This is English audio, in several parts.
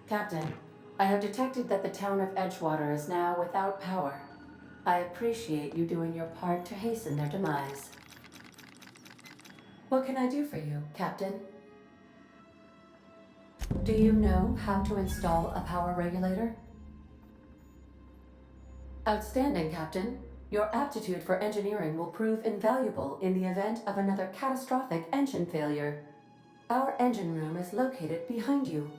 Captain, I have detected that the town of Edgewater is now without power. I appreciate you doing your part to hasten their demise. What can I do for you, Captain? Do you know how to install a power regulator? Outstanding, Captain. Your aptitude for engineering will prove invaluable in the event of another catastrophic engine failure. Our engine room is located behind you,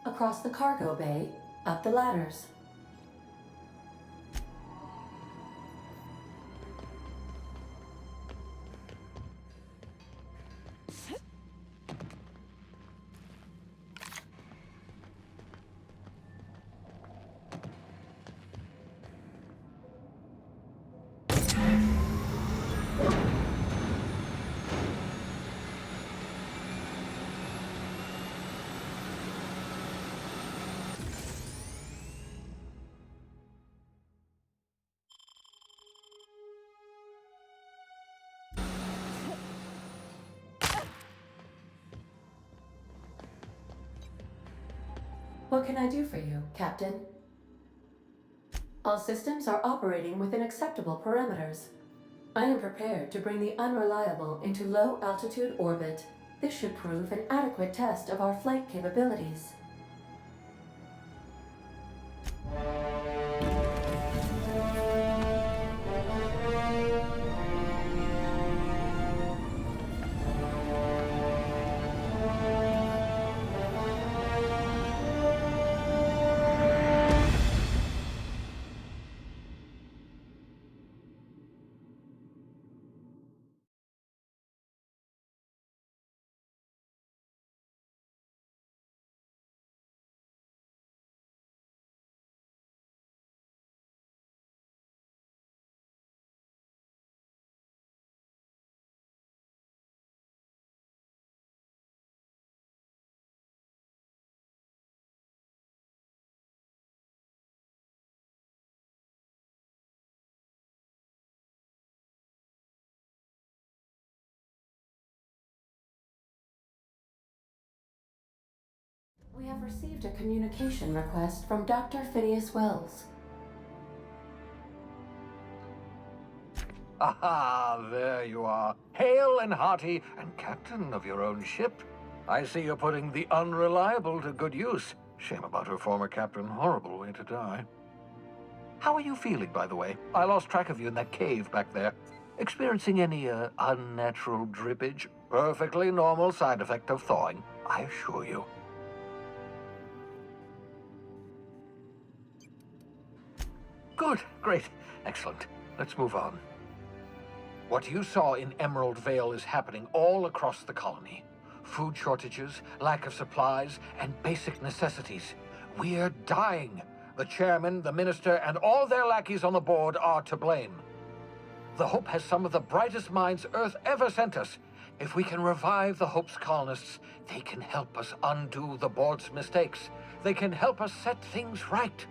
across the cargo bay, up the ladders. What can I do for you, Captain? All systems are operating within acceptable parameters. I am prepared to bring the Unreliable into low-altitude orbit. This should prove an adequate test of our flight capabilities. We have received a communication request from Dr. Phineas Wells. Aha, there you are. Hale and hearty, and captain of your own ship. I see you're putting the Unreliable to good use. Shame about her former captain. Horrible way to die. How are you feeling, by the way? I lost track of you in that cave back there. Experiencing any, unnatural drippage? Perfectly normal side effect of thawing, I assure you. Good, great, excellent. Let's move on. What you saw in Emerald Vale is happening all across the colony. Food shortages, lack of supplies, and basic necessities. We're dying. The chairman, the minister, and all their lackeys on the board are to blame. The Hope has some of the brightest minds Earth ever sent us. If we can revive the Hope's colonists, they can help us undo the board's mistakes. They can help us set things right.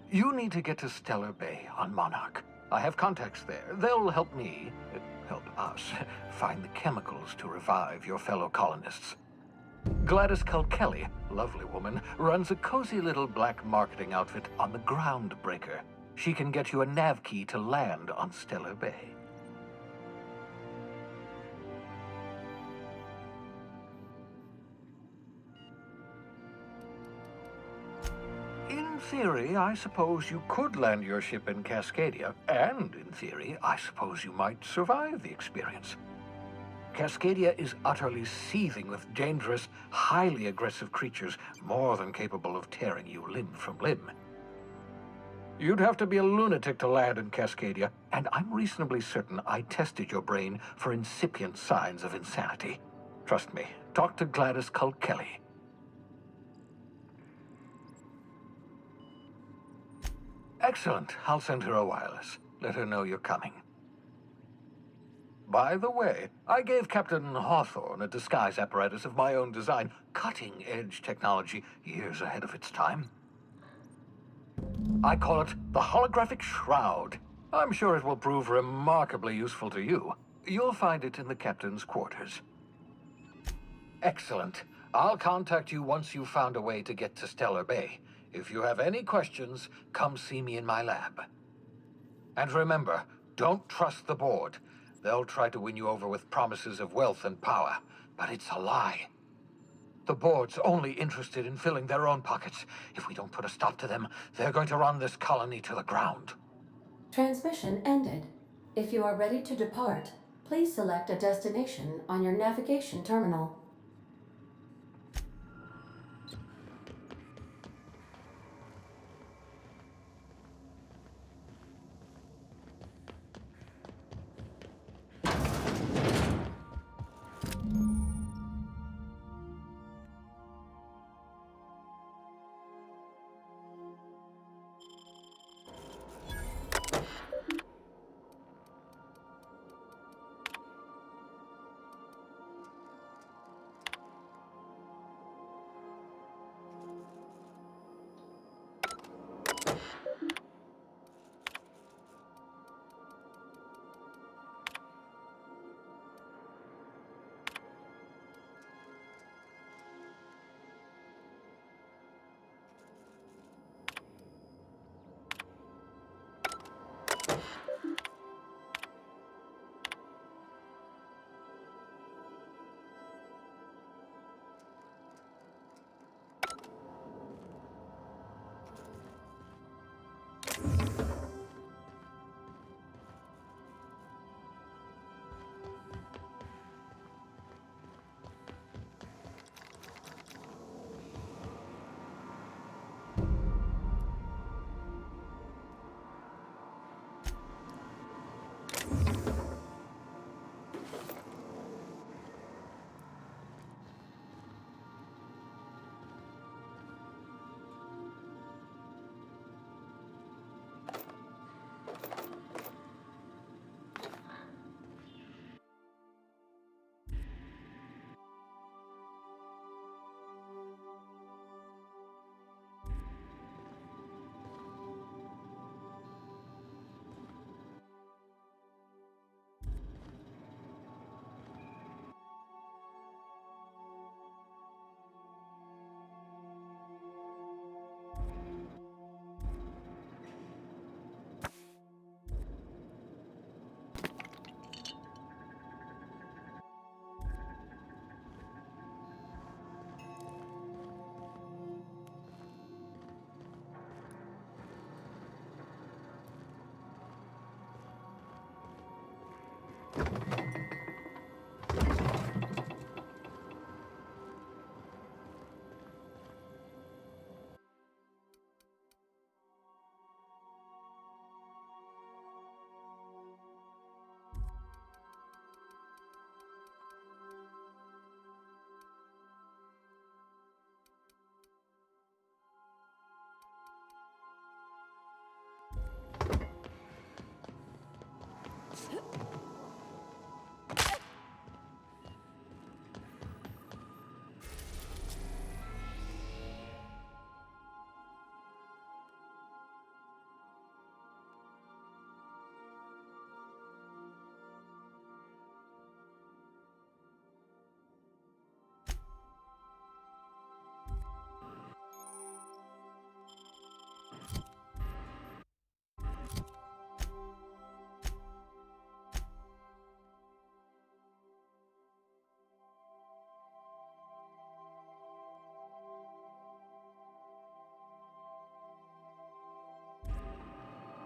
You need to get to Stellar Bay on Monarch. I have contacts there. They'll help me, help us, find the chemicals to revive your fellow colonists. Gladys Culkelly, lovely woman, runs a cozy little black marketing outfit on the Groundbreaker. She can get you a nav key to land on Stellar Bay. In theory, I suppose you could land your ship in Cascadia, and in theory, I suppose you might survive the experience. Cascadia is utterly seething with dangerous, highly aggressive creatures, more than capable of tearing you limb from limb. You'd have to be a lunatic to land in Cascadia, and I'm reasonably certain I tested your brain for incipient signs of insanity. Trust me, talk to Gladys Culkelly. Excellent. I'll send her a wireless. Let her know you're coming. By the way, I gave Captain Hawthorne a disguise apparatus of my own design. Cutting-edge technology, years ahead of its time. I call it the Holographic Shroud. I'm sure it will prove remarkably useful to you. You'll find it in the captain's quarters. Excellent. I'll contact you once you've found a way to get to Stellar Bay. If you have any questions, come see me in my lab. And remember, don't trust the board. They'll try to win you over with promises of wealth and power, but it's a lie. The board's only interested in filling their own pockets. If we don't put a stop to them, they're going to run this colony to the ground. Transmission ended. If you are ready to depart, please select a destination on your navigation terminal.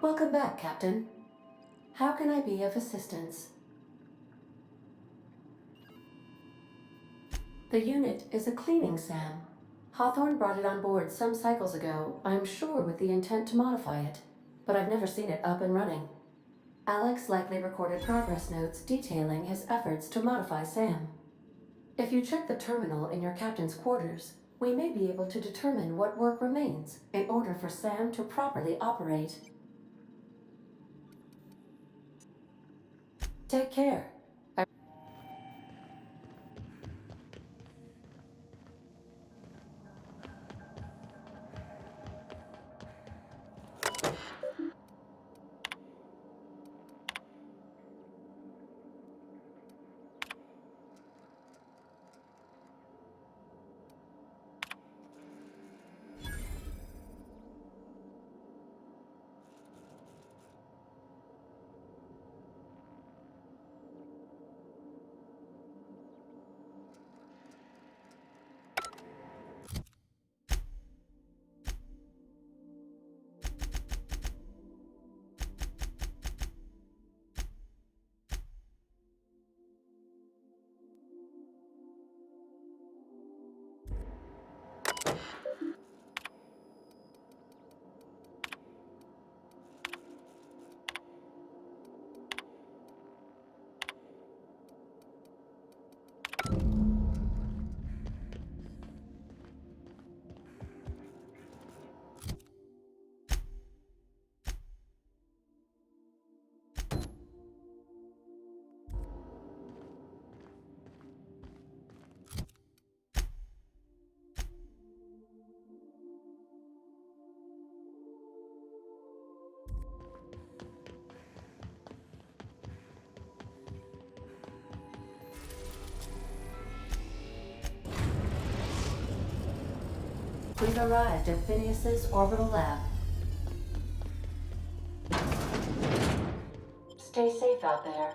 Welcome back, Captain. How can I be of assistance? The unit is a cleaning SAM. Hawthorne brought it on board some cycles ago, I'm sure with the intent to modify it, but I've never seen it up and running. Alex likely recorded progress notes detailing his efforts to modify SAM. If you check the terminal in your captain's quarters, we may be able to determine what work remains in order for SAM to properly operate. Take care. We've arrived at Phineas's orbital lab. Stay safe out there.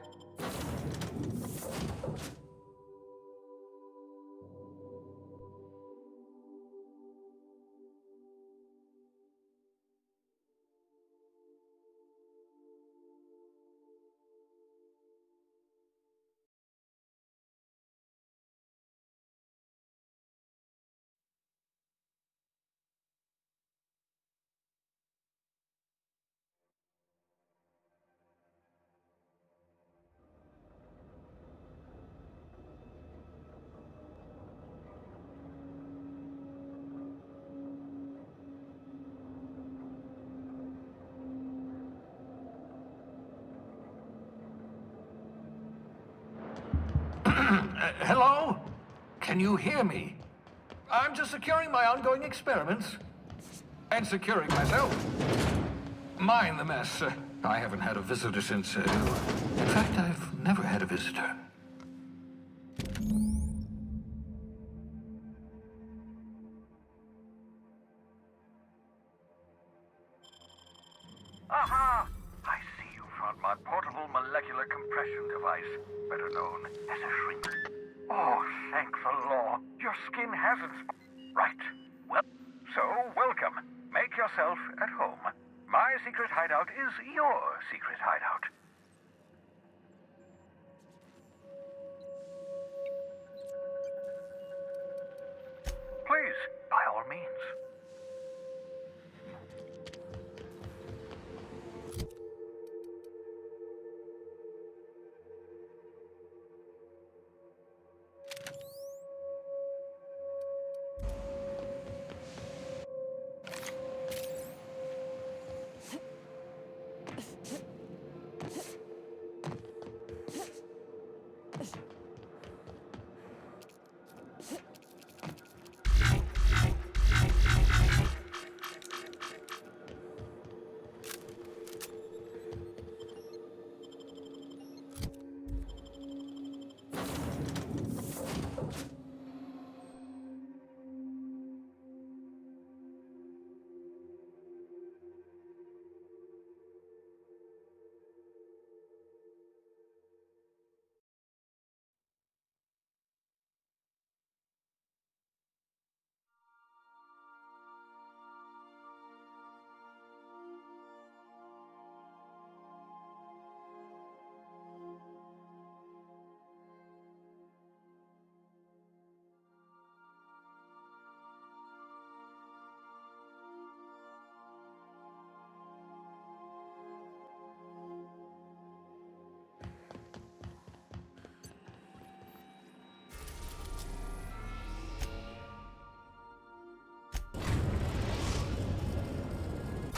Hello? Can you hear me? I'm just securing my ongoing experiments. And securing myself. Mind the mess. I haven't had a visitor since... in fact, I've never had a visitor. Aha! I see you found my portable molecular compression device, better known as a shrink. Oh, thank the law. Your skin hasn't... Right. Well, so welcome. Make yourself at home. My secret hideout is your secret hideout. Please, by all means.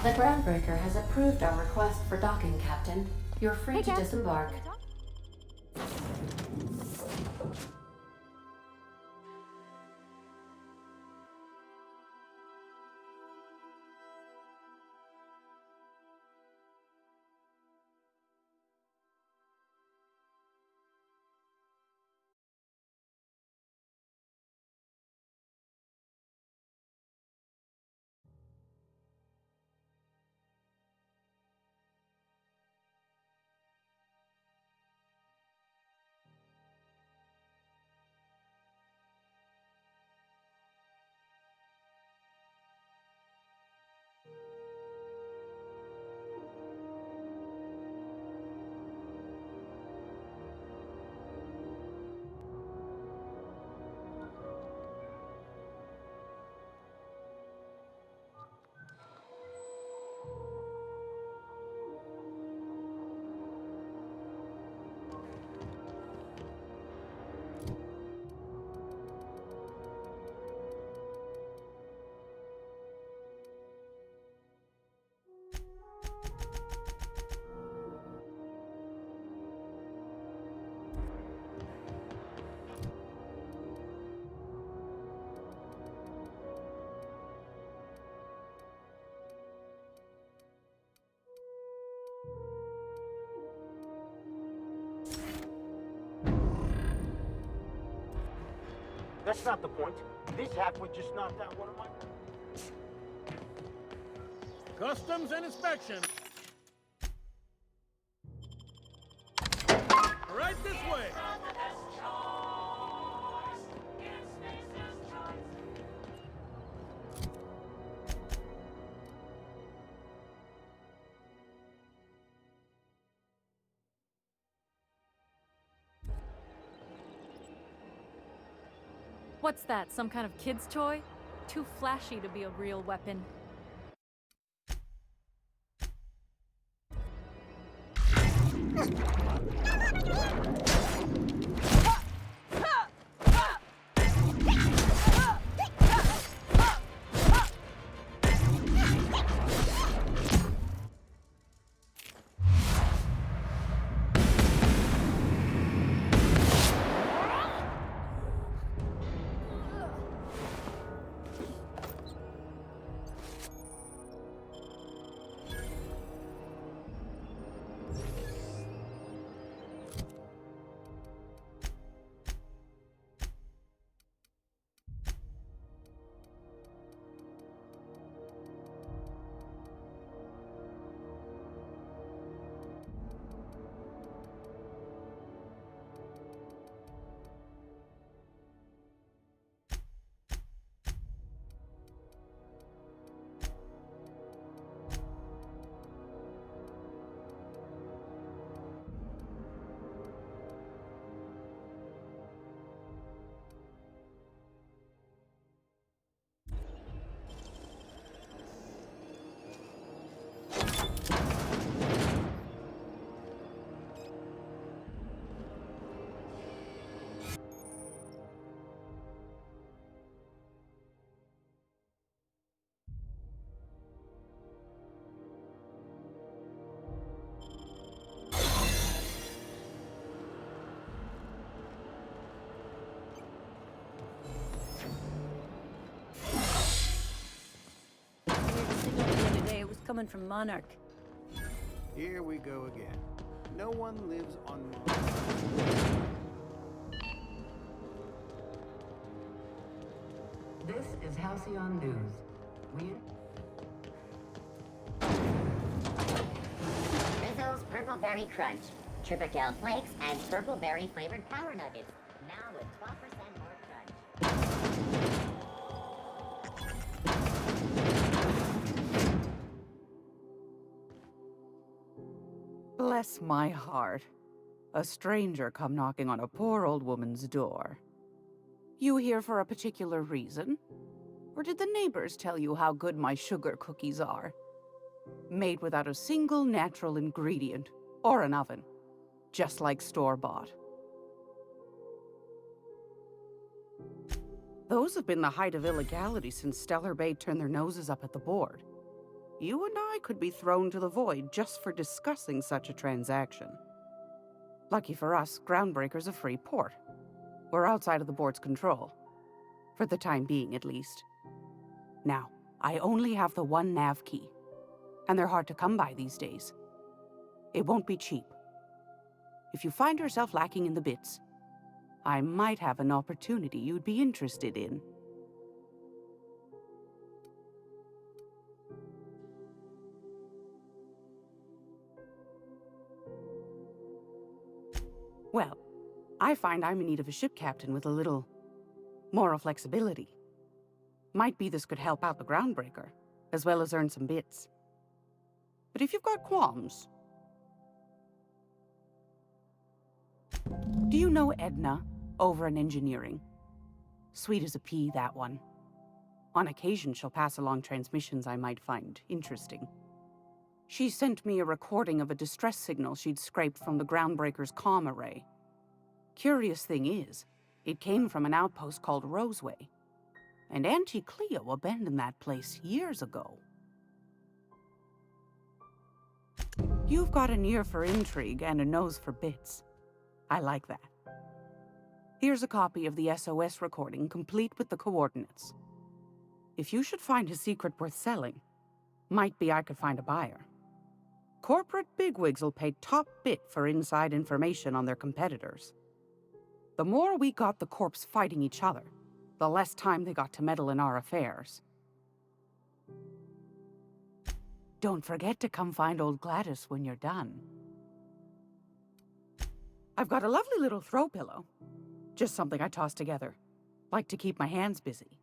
The Groundbreaker has approved our request for docking, Captain. You're free to disembark. That's not the point. This hack would just knocked out one of my... Customs and inspection. Right this way. What's that, some kind of kid's toy? Too flashy to be a real weapon. Coming from Monarch. Here we go again. No one lives on Mars. This is Halcyon News. Rizzo's Purple Berry Crunch, Tripical Flakes, and Purple Berry flavored Power Nuggets. Now with 12% more crunch. Bless my heart. A stranger come knocking on a poor old woman's door. You here for a particular reason? Or did the neighbors tell you how good my sugar cookies are? Made without a single natural ingredient, or an oven. Just like store-bought. Those have been the height of illegality since Stellar Bay turned their noses up at the board. You and I could be thrown to the void just for discussing such a transaction. Lucky for us, Groundbreaker's a free port. We're outside of the board's control. For the time being, at least. Now, I only have the one nav key. And they're hard to come by these days. It won't be cheap. If you find yourself lacking in the bits, I might have an opportunity you'd be interested in. Well, I find I'm in need of a ship captain with a little moral flexibility. Might be this could help out the Groundbreaker, as well as earn some bits. But if you've got qualms... Do you know Edna, over in engineering? Sweet as a pea, that one. On occasion, she'll pass along transmissions I might find interesting. She sent me a recording of a distress signal she'd scraped from the Groundbreaker's comm array. Curious thing is, it came from an outpost called Roseway. And Auntie Cleo abandoned that place years ago. You've got an ear for intrigue and a nose for bits. I like that. Here's a copy of the SOS recording, complete with the coordinates. If you should find a secret worth selling, might be I could find a buyer. Corporate bigwigs will pay top bit for inside information on their competitors. The more we got the corps fighting each other, the less time they got to meddle in our affairs. Don't forget to come find old Gladys when you're done. I've got a lovely little throw pillow. Just something I toss together. Like to keep my hands busy.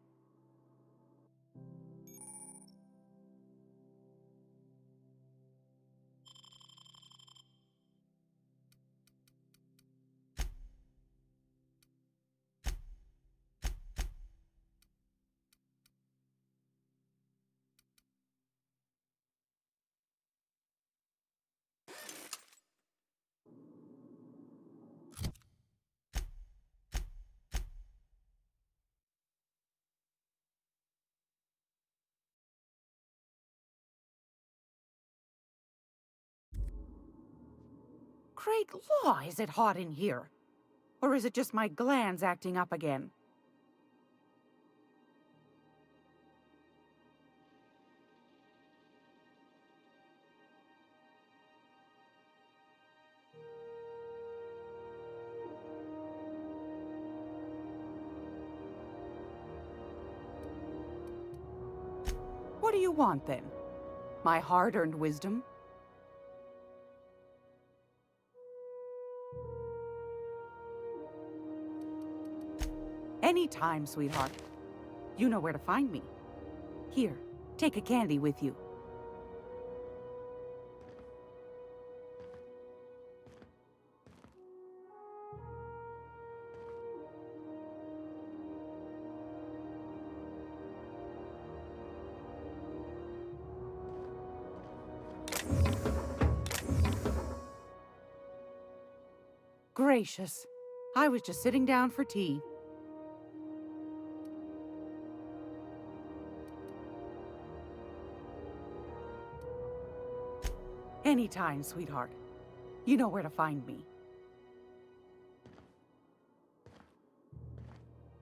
Great law, is it hot in here? Or is it just my glands acting up again? What do you want, then? My hard-earned wisdom? Anytime, sweetheart. You know where to find me. Here, take a candy with you. Gracious. I was just sitting down for tea. Anytime, sweetheart. You know where to find me.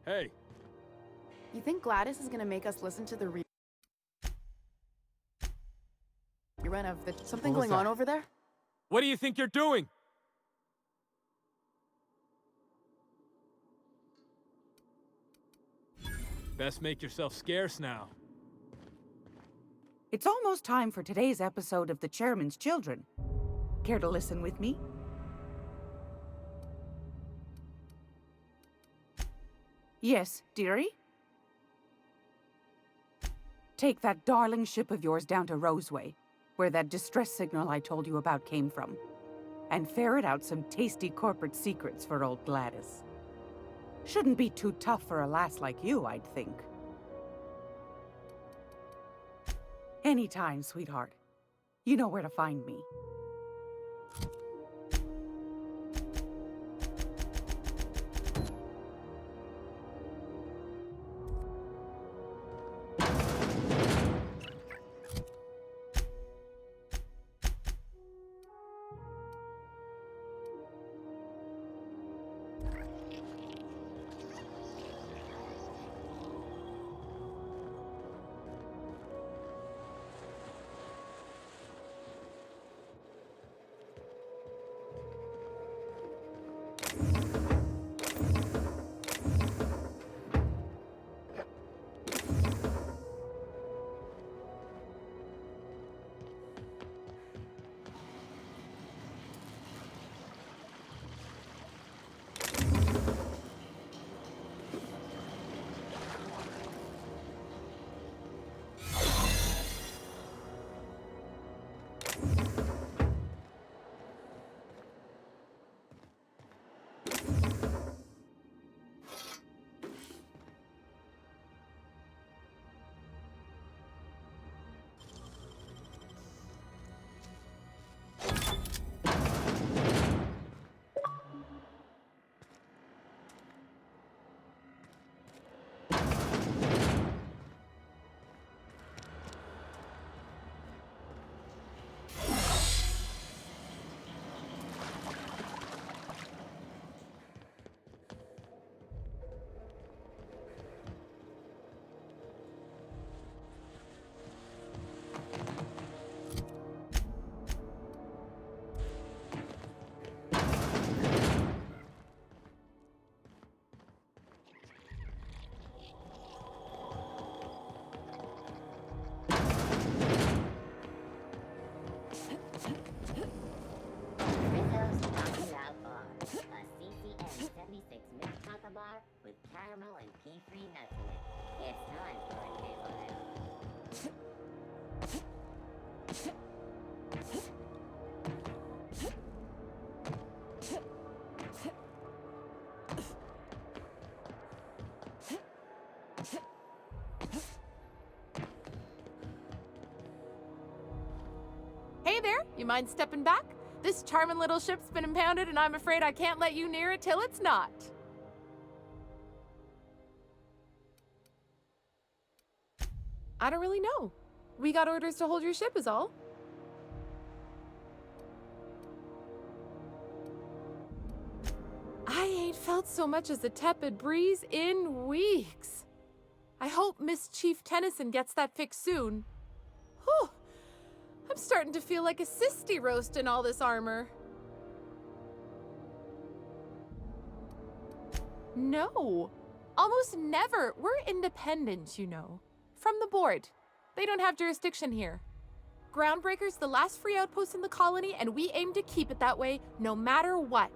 Hey, You think Gladys is gonna make us listen to the rerun of the something What was going on that? over there? what do you think you're doing? Best make yourself scarce now. It's almost time for today's episode of The Chairman's Children. Care to listen with me? Yes, dearie? Take that darling ship of yours down to Roseway, where that distress signal I told you about came from, and ferret out some tasty corporate secrets for old Gladys. Shouldn't be too tough for a lass like you, I'd think. Anytime, sweetheart. You know where to find me. You mind stepping back? This charming little ship's been impounded, and I'm afraid I can't let you near it till it's not. I don't really know. We got orders to hold your ship is all. I ain't felt so much as a tepid breeze in weeks. I hope Miss Chief Tennyson gets that fixed soon. Whew. I'm starting to feel like a sisty roast in all this armor. No, almost never. We're independent, you know. From the board. They don't have jurisdiction here. Groundbreaker's the last free outpost in the colony, and we aim to keep it that way no matter what.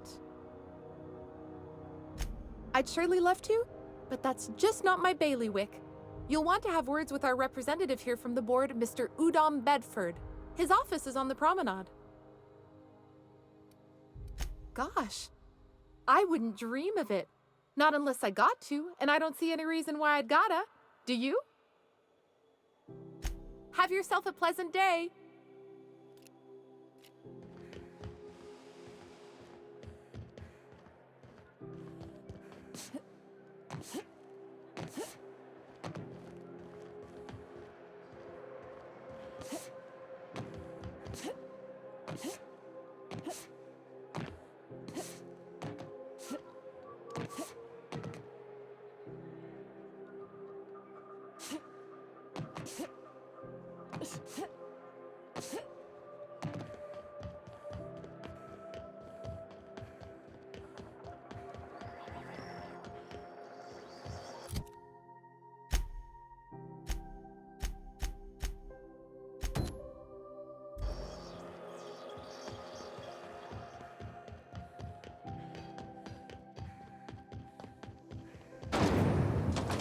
I'd surely love to, but that's just not my bailiwick. You'll want to have words with our representative here from the board, Mr. Udom Bedford. His office is on the promenade. Gosh, I wouldn't dream of it. Not unless I got to, and I don't see any reason why I'd gotta. Do you? Have yourself a pleasant day.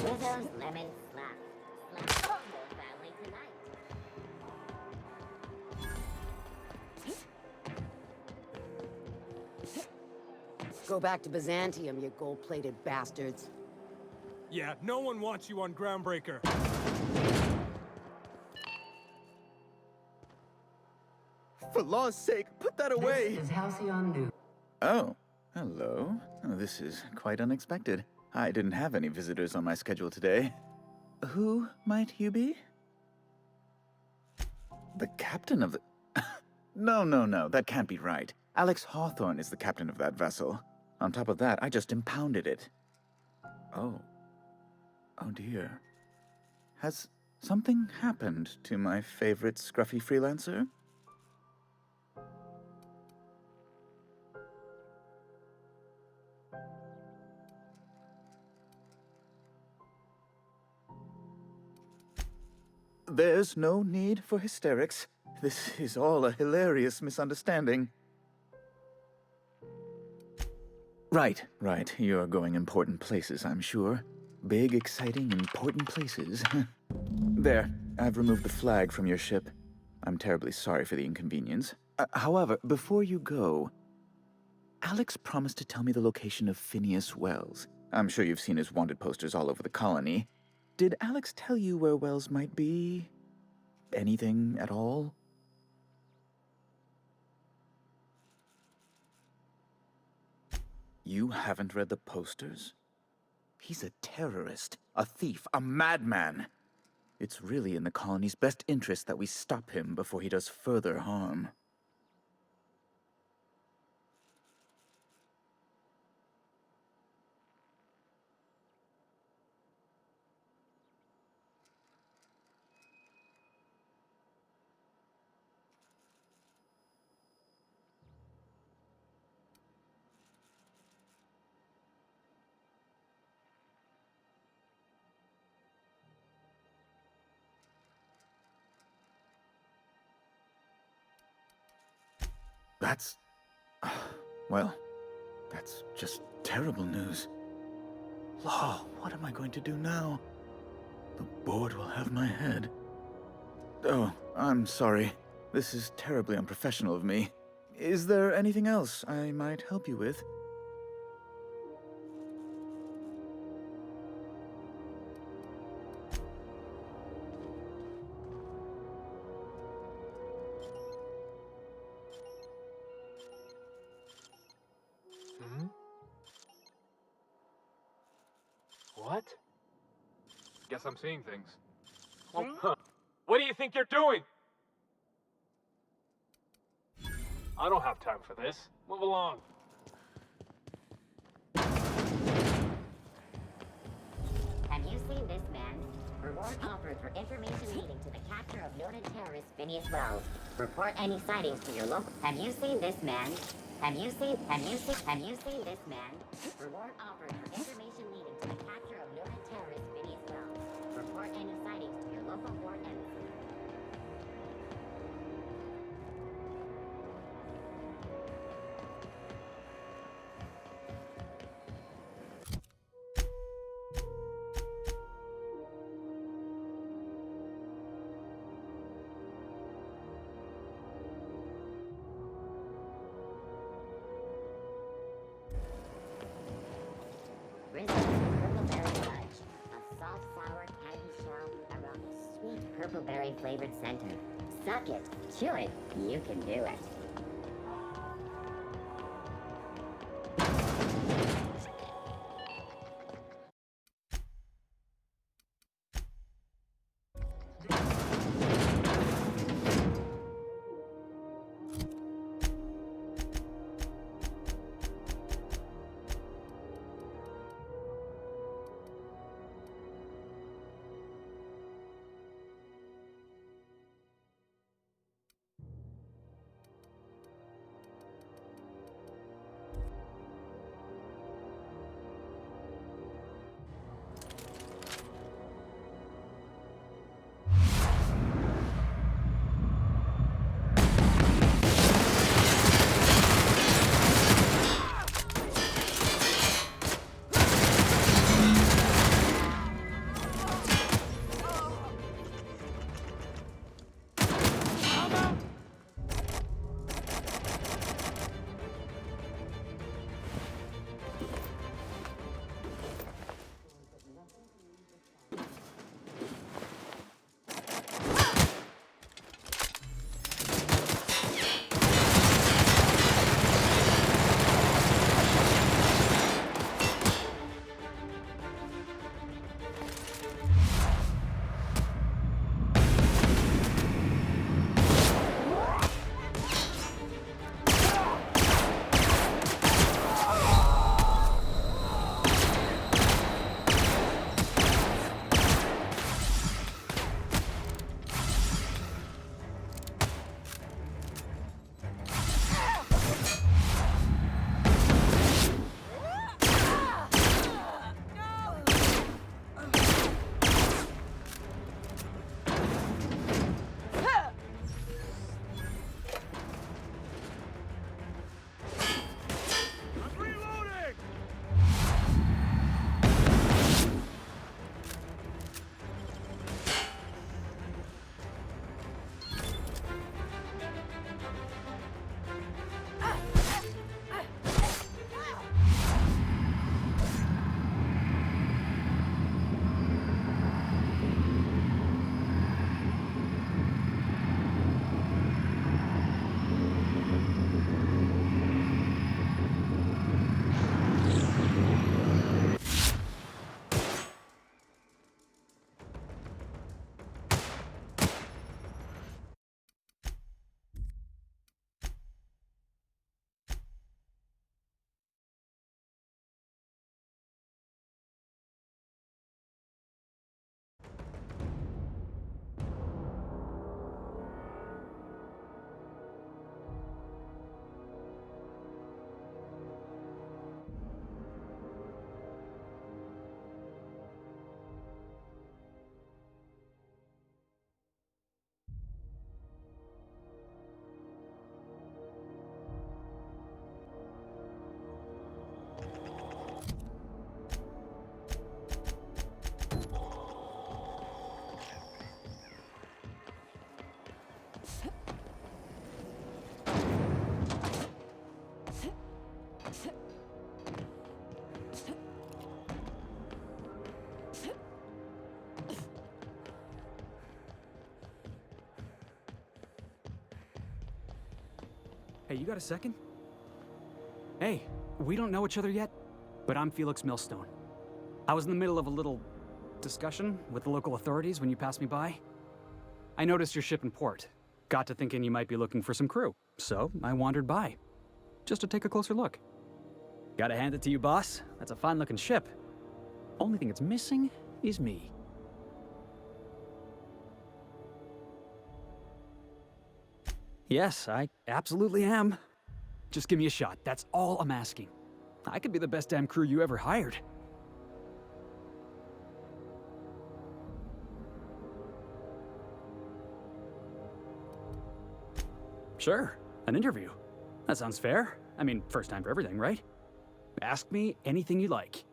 Rizzo's Lemon Slap. Slap the whole family tonight. Go back to Byzantium, you gold-plated bastards. Yeah, no one wants you on Groundbreaker. For law's sake, put that away! This is Halcyon News. Oh, hello. Oh, this is quite unexpected. I didn't have any visitors on my schedule today. Who might you be? The captain of the... No, that can't be right. Alex Hawthorne is the captain of that vessel. On top of that, I just impounded it. Oh. Oh dear. Has something happened to my favorite scruffy freelancer? There's no need for hysterics. This is all a hilarious misunderstanding. Right. You're going important places, I'm sure. Big, exciting, important places. There, I've removed the flag from your ship. I'm terribly sorry for the inconvenience. However, before you go, Alex promised to tell me the location of Phineas Wells. I'm sure you've seen his wanted posters all over the colony. Did Alex tell you where Wells might be? Anything at all? You haven't read the posters? He's a terrorist, a thief, a madman. It's really in the colony's best interest that we stop him before he does further harm. That's... well, that's just terrible news. Law, what am I going to do now? The board will have my head. Oh, I'm sorry. This is terribly unprofessional of me. Is there anything else I might help you with? What? Guess I'm seeing things. Oh, huh. What do you think you're doing? I don't have time for this. Move along. Have you seen this man? Reward offered for information leading to the capture of noted terrorist Phineas Wells. Report any sightings to your local. Have you seen this man? Have you seen this man? Reward offered for information leading to the capture of noted terrorist Phineas Wells. Report any sightings to your local port embassy. Purpleberry fudge, a soft, sour candy shell around a sweet purpleberry flavored center. Suck it, chew it, you can do it. Hey, you got a second? Hey, we don't know each other yet, but I'm Felix Millstone. I was in the middle of a little discussion with the local authorities when you passed me by. I noticed your ship in port. Got to thinking you might be looking for some crew, so I wandered by, just to take a closer look. Gotta hand it to you, boss. That's a fine-looking ship. Only thing it's missing is me. Yes, I absolutely am. Just give me a shot. That's all I'm asking. I could be the best damn crew you ever hired. Sure, an interview. That sounds fair. I mean, first time for everything, right? Ask me anything you like.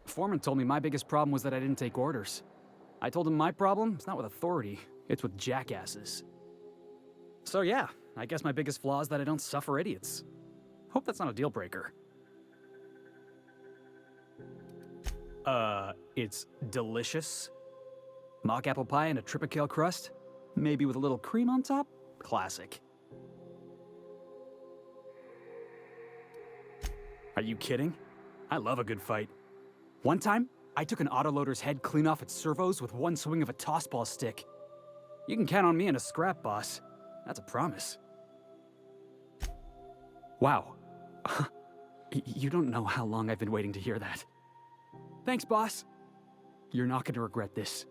Foreman told me my biggest problem was that I didn't take orders. I told him my problem is not with authority, it's with jackasses. So yeah, I guess my biggest flaw is that I don't suffer idiots. Hope that's not a deal breaker. It's delicious. Mock apple pie and a tripicale crust, maybe with a little cream on top? Classic. Are you kidding? I love a good fight. One time, I took an autoloader's head clean off its servos with one swing of a tossball stick. You can count on me in a scrap, boss. That's a promise. Wow. You don't know how long I've been waiting to hear that. Thanks, boss. You're not going to regret this.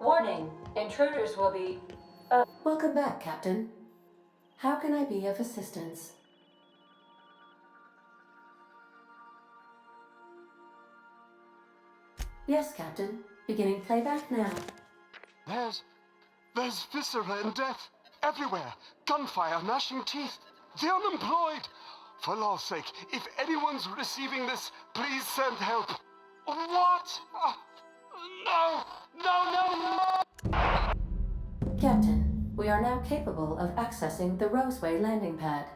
Warning, intruders will be... Welcome back, Captain. How can I be of assistance? Yes, Captain. Beginning playback now. There's viscera and death everywhere. Gunfire, gnashing teeth. The unemployed. For law's sake, if anyone's receiving this, please send help. What? No! Captain, we are now capable of accessing the Roseway landing pad.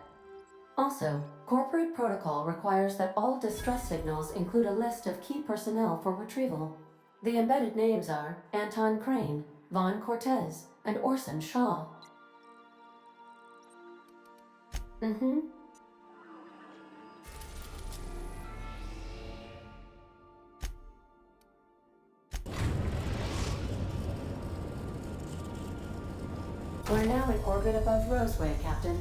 Also, corporate protocol requires that all distress signals include a list of key personnel for retrieval. The embedded names are Anton Crane, Vaughn Cortez, and Orson Shaw. We're now in orbit above Roseway, Captain.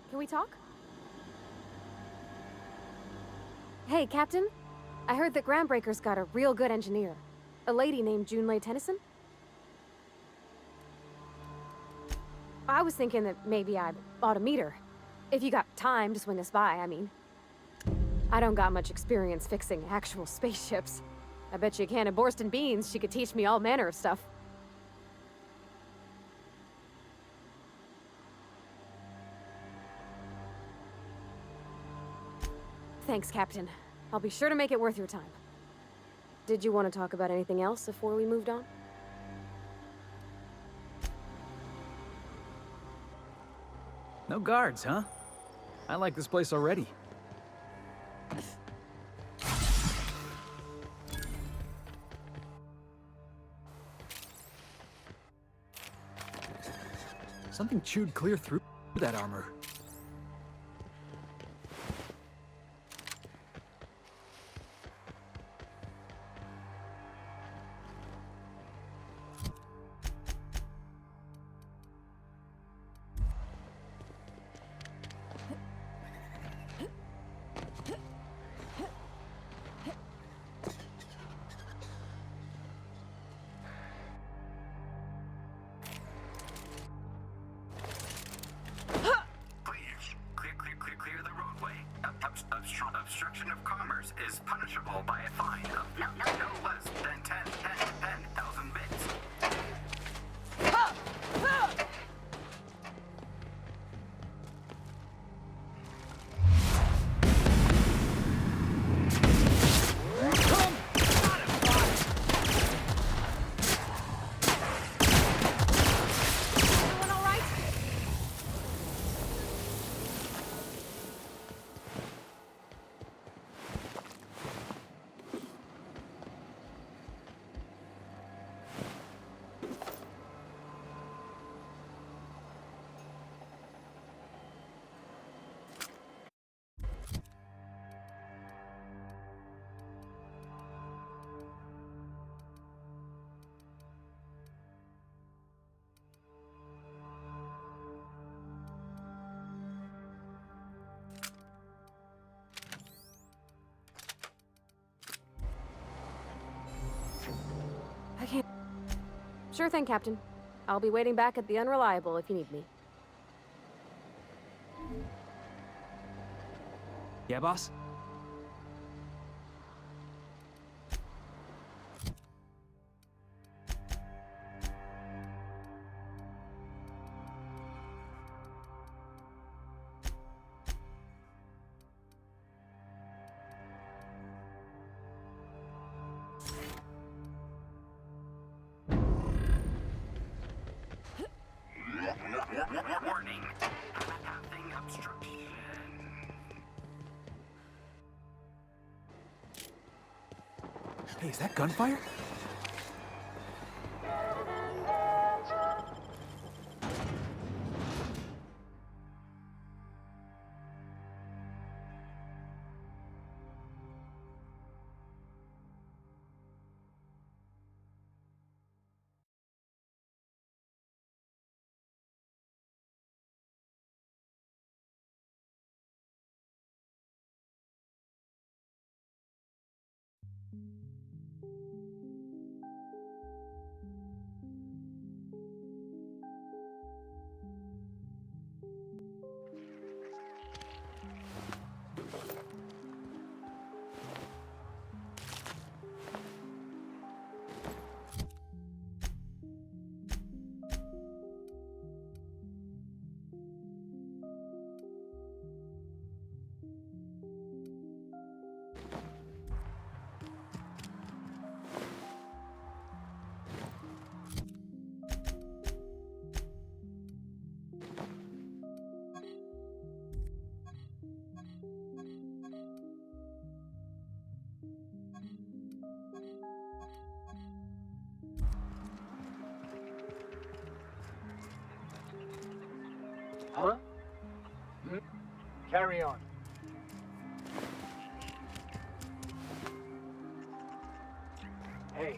Can we talk? Hey, Captain. I heard that Groundbreaker's got a real good engineer. A lady named Junlei Tennyson. I was thinking that maybe I ought to meet her. If you got time to swing us by, I mean. I don't got much experience fixing actual spaceships. I bet you a can of Borston beans she could teach me all manner of stuff. Thanks, Captain. I'll be sure to make it worth your time. Did you want to talk about anything else before we moved on? No guards, huh? I like this place already. Something chewed clear through that armor. Clear the roadway. Obstruction of commerce is punishable by a fine of no less than 10,000 bits. Everyone all right? I can't. Sure thing, Captain. I'll be waiting back at the Unreliable if you need me. Yeah, boss? Warning. Pathing obstruction. Hey, is that gunfire? Huh? Carry on. Hey.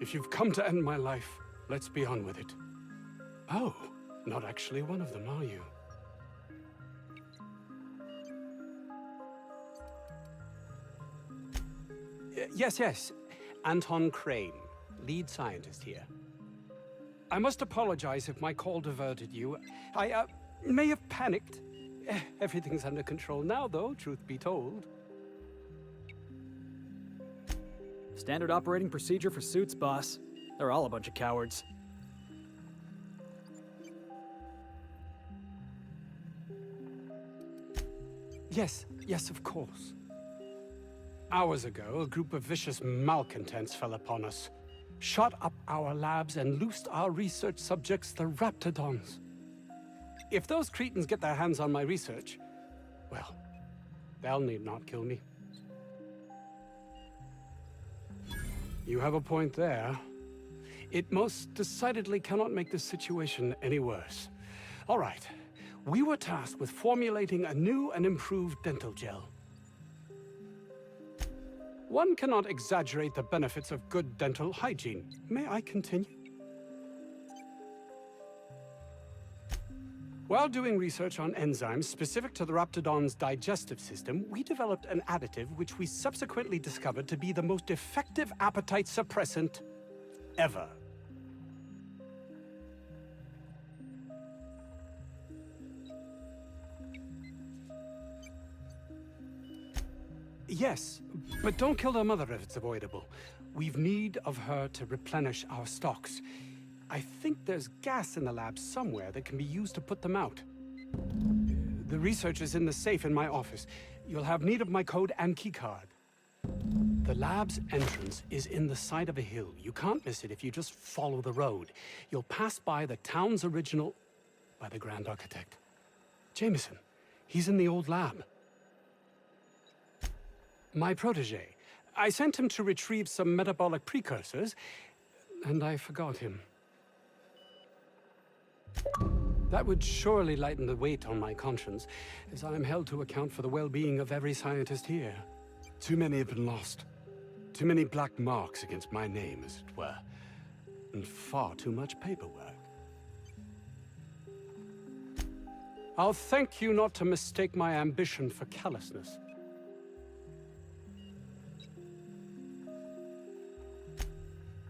If you've come to end my life, let's be on with it. Oh, not actually one of them, are you? Yes. Anton Crane, lead scientist here. I must apologize if my call diverted you. I may have panicked. Everything's under control now, though, truth be told. Standard operating procedure for suits, boss. They're all a bunch of cowards. Yes, of course. Hours ago, a group of vicious malcontents fell upon us, shot up our labs and loosed our research subjects, the Raptidons. If those cretins get their hands on my research, well, they'll need not kill me. You have a point there. It most decidedly cannot make this situation any worse. All right. We were tasked with formulating a new and improved dental gel. One cannot exaggerate the benefits of good dental hygiene. May I continue? While doing research on enzymes specific to the Raptidon's digestive system, we developed an additive which we subsequently discovered to be the most effective appetite suppressant ever. Yes, but don't kill their mother if it's avoidable. We've need of her to replenish our stocks. I think there's gas in the lab somewhere that can be used to put them out. The research is in the safe in my office. You'll have need of my code and keycard. The lab's entrance is in the side of a hill. You can't miss it if you just follow the road. You'll pass by the town's original... by the Grand Architect. Jameson. He's in the old lab. My protege. I sent him to retrieve some metabolic precursors, and I forgot him. That would surely lighten the weight on my conscience, as I am held to account for the well-being of every scientist here. Too many have been lost. Too many black marks against my name, as it were. And far too much paperwork. I'll thank you not to mistake my ambition for callousness.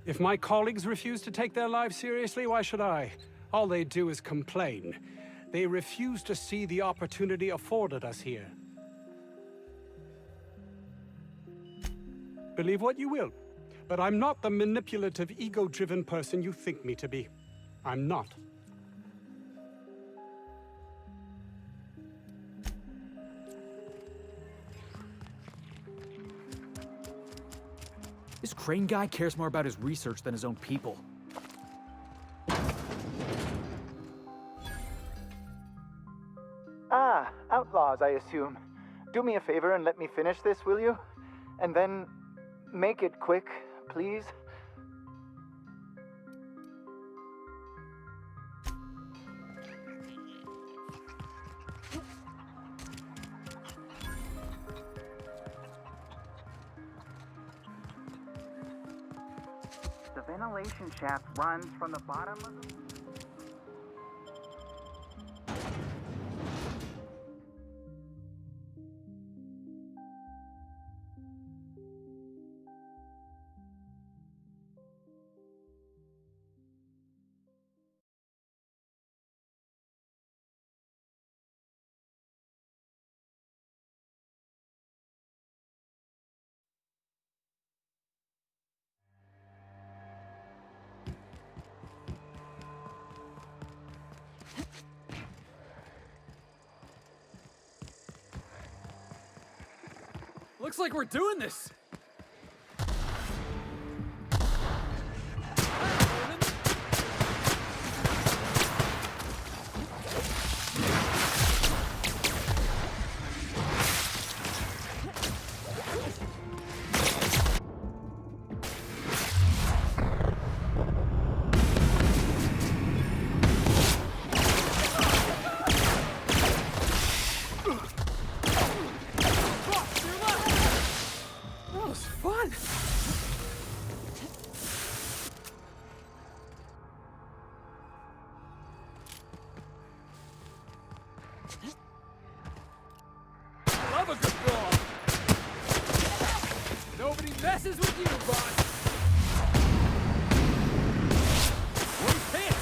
If my colleagues refuse to take their lives seriously, why should I? All they do is complain. They refuse to see the opportunity afforded us here. Believe what you will, but I'm not the manipulative, ego-driven person you think me to be. I'm not. This Crane guy cares more about his research than his own people. Ah, outlaws, I assume. Do me a favor and let me finish this, will you? And then make it quick, please. The ventilation shaft runs from the bottom of the... Looks like we're doing this! Love a good brawl! Nobody messes with you, boss! Where's hit?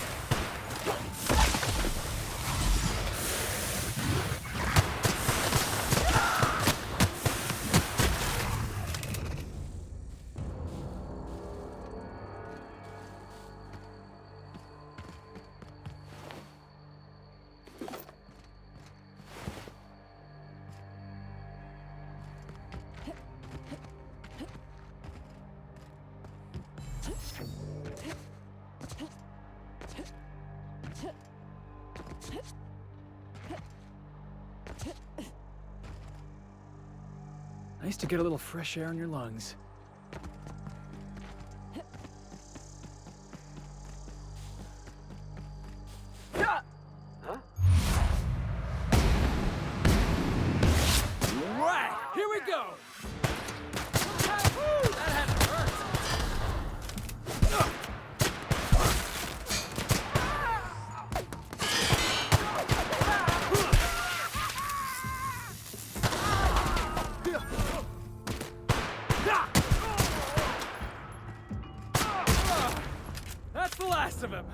Nice to get a little fresh air in your lungs. Huh? Right, here we go! Woo, that had to hurt! That's the last of him!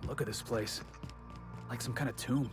Look at this place. Like some kind of tomb.